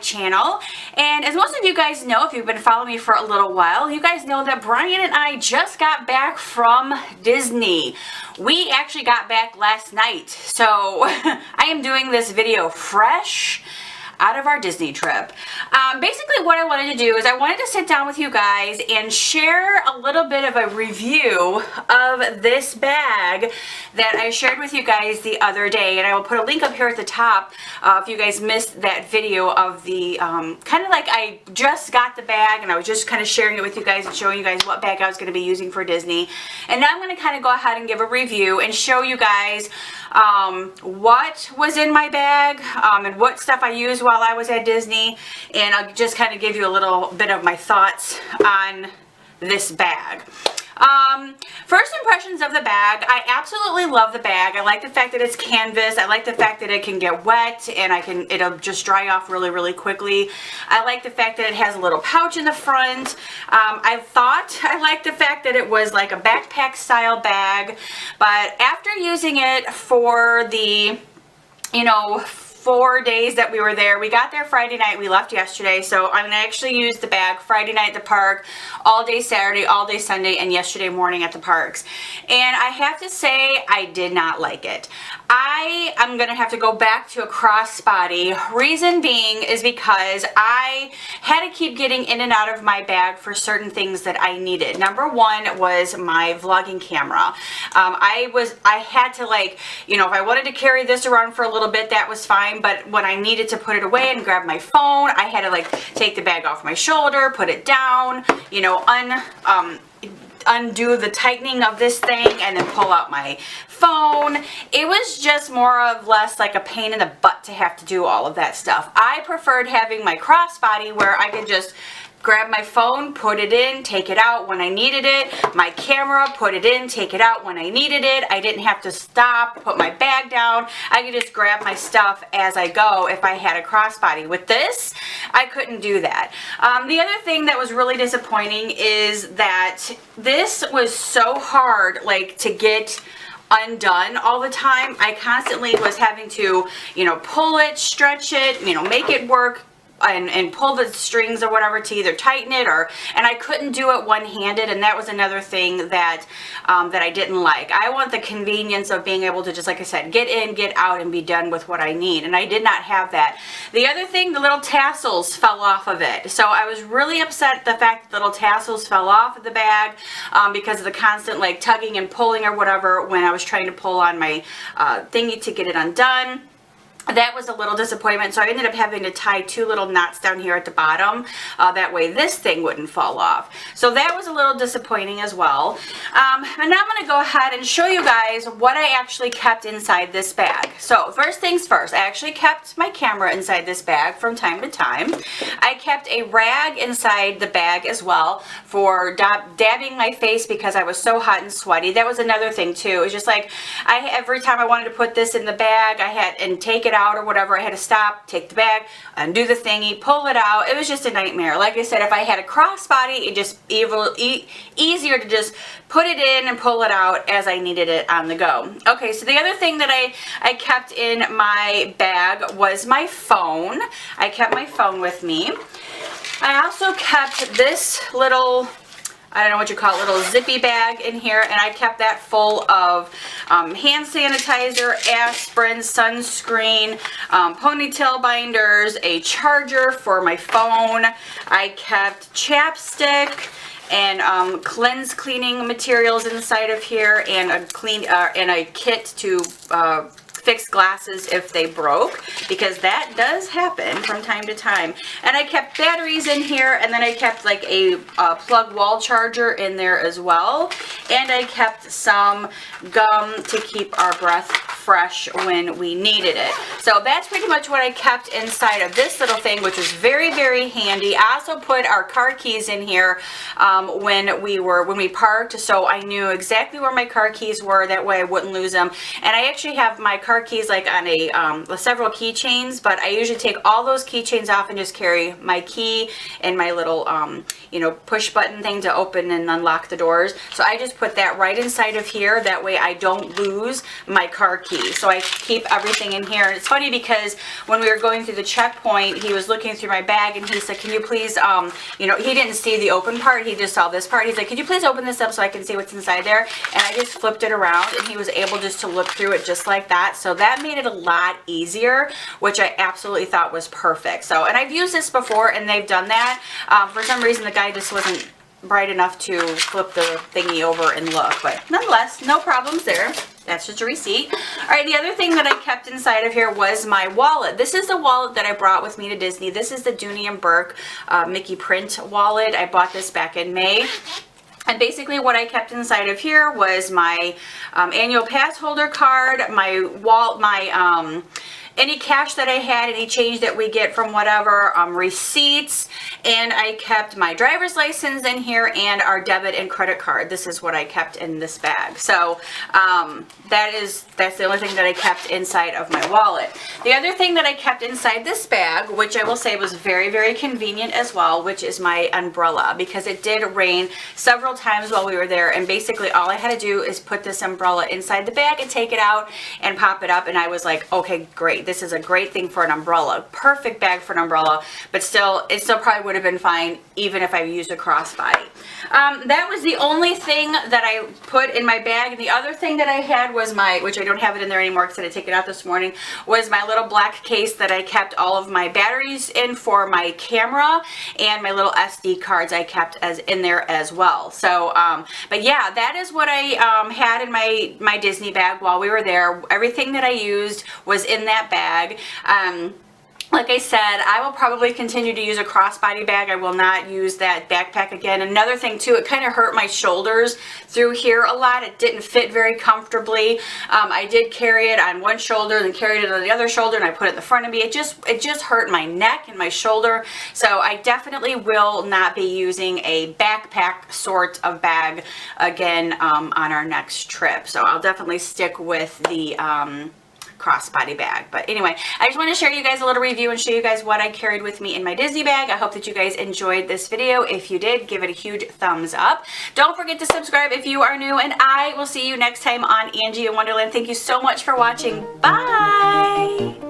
channel. And as most of you guys know, if you've been following me for a little while, you guys know that Brian and I just got back from Disney. We actually got back last night, so I am doing this video fresh out of our Disney trip. Basically what I wanted to do is I wanted to sit down with you guys and share a little bit of a review of this bag that I shared with you guys the other day, and I will put a link up here at the top if you guys missed that video of the kind of like I just got the bag and I was just kind of sharing it with you guys and showing you guys what bag I was going to be using for Disney. And now I'm going to kind of go ahead and give a review and show you guys what was in my bag and what stuff I used while I was at Disney, and I'll just kind of give you a little bit of my thoughts on this bag. First impressions of the bag, I absolutely love the bag. I like the fact that it's canvas. I like the fact that it can get wet and it'll just dry off really, really quickly. I like the fact that it has a little pouch in the front. I liked the fact that it was like a backpack style bag, but after using it for the, 4 days that we were there. We got there Friday night, we left yesterday, so I'm going to actually use the bag Friday night at the park, all day Saturday, all day Sunday, and yesterday morning at the parks. And I have to say, I did not like it. I am going to have to go back to a crossbody. Reason being is because I had to keep getting in and out of my bag for certain things that I needed. Number one was my vlogging camera. I had to if I wanted to carry this around for a little bit, that was fine. But when I needed to put it away and grab my phone, I had to take the bag off my shoulder, put it down, undo the tightening of this thing and then pull out my phone. It was just more or less like a pain in the butt to have to do all of that stuff. I preferred having my crossbody where I could just grab my phone, put it in, take it out when I needed it. My camera, put it in, take it out when I needed it. I didn't have to stop, put my bag down. I could just grab my stuff as I go if I had a crossbody. With this, I couldn't do that. The other thing that was really disappointing is that this was so hard to get undone all the time. I constantly was having to, pull it, stretch it, make it work, and pull the strings or whatever to either tighten it and I couldn't do it one-handed, and that was another thing that that I didn't like. I want the convenience of being able to just, like I said, get in, get out, and be done with what I need, and I did not have that. The other thing, the little tassels fell off of it, so I was really upset at the fact that the little tassels fell off of the bag because of the constant tugging and pulling or whatever when I was trying to pull on my thingy to get it undone. That was a little disappointment, so I ended up having to tie 2 little knots down here at the bottom. That way this thing wouldn't fall off. So that was a little disappointing as well. And now I'm going to go ahead and show you guys what I actually kept inside this bag. So first things first, I actually kept my camera inside this bag from time to time. I kept a rag inside the bag as well for dabbing my face because I was so hot and sweaty. That was another thing too. It was just every time I wanted to put this in the bag, and take it out or whatever, I had to stop, take the bag, undo the thingy, pull it out. It was just a nightmare. Like I said, if I had a crossbody, it just easier to just put it in and pull it out as I needed it on the go. Okay, so the other thing that I kept in my bag was my phone. I kept my phone with me. I also kept this little, I don't know what you call it, little zippy bag in here, and I kept that full of hand sanitizer, aspirin, sunscreen, ponytail binders, a charger for my phone. I kept chapstick and cleaning materials inside of here, and a kit to fix glasses if they broke, because that does happen from time to time. And I kept batteries in here, and then I kept a plug wall charger in there as well, and I kept some gum to keep our breath fresh when we needed it. So that's pretty much what I kept inside of this little thing, which was very, very handy. I also put our car keys in here when we parked, so I knew exactly where my car keys were. That way I wouldn't lose them. And I actually have my car keys on several keychains, but I usually take all those keychains off and just carry my key and my little push button thing to open and unlock the doors. So I just put that right inside of here. That way I don't lose my car keys. key. So I keep everything in here. And it's funny because when we were going through the checkpoint, he was looking through my bag and he said, can you please, you know, he didn't see the open part, he just saw this part. He's like, could you please open this up so I can see what's inside there? And I just flipped it around and he was able just to look through it just like that. So that made it a lot easier, which I absolutely thought was perfect. So, and I've used this before and they've done that. For some reason, the guy just wasn't bright enough to flip the thingy over and look, but nonetheless, no problems there. That's just a receipt. All right, the other thing that I kept inside of here was my wallet. This is the wallet that I brought with me to Disney. This is the Dooney and Burke Mickey print wallet. I bought this back in May. And basically what I kept inside of here was my annual pass holder card, my wallet, my any cash that I had, any change that we get from whatever, receipts, and I kept my driver's license in here and our debit and credit card. This is what I kept in this bag. So that's the only thing that I kept inside of my wallet. The other thing that I kept inside this bag, which I will say was very, very convenient as well, which is my umbrella, because it did rain several times while we were there, and basically all I had to do is put this umbrella inside the bag and take it out and pop it up, and I was like, okay, great. This is a great thing for an umbrella. Perfect bag for an umbrella, but still, it still probably would have been fine even if I used a crossbody. That was the only thing that I put in my bag. The other thing that I had was my, which I don't have it in there anymore because I had to take it out this morning, was my little black case that I kept all of my batteries in for my camera, and my little SD cards I kept as in there as well. So, but yeah, that is what I had in my Disney bag while we were there. Everything that I used was in that bag. Like I said, I will probably continue to use a crossbody bag. I will not use that backpack again. Another thing too, it kind of hurt my shoulders through here a lot. It didn't fit very comfortably. I did carry it on one shoulder, then carried it on the other shoulder, and I put it in the front of me. It just hurt my neck and my shoulder. So I definitely will not be using a backpack sort of bag again on our next trip. So I'll definitely stick with the crossbody bag. But anyway, I just want to share you guys a little review and show you guys what I carried with me in my Disney bag. I hope that you guys enjoyed this video. If you did, give it a huge thumbs up. Don't forget to subscribe if you are new, and I will see you next time on Angie in Wonderland. Thank you so much for watching. Bye!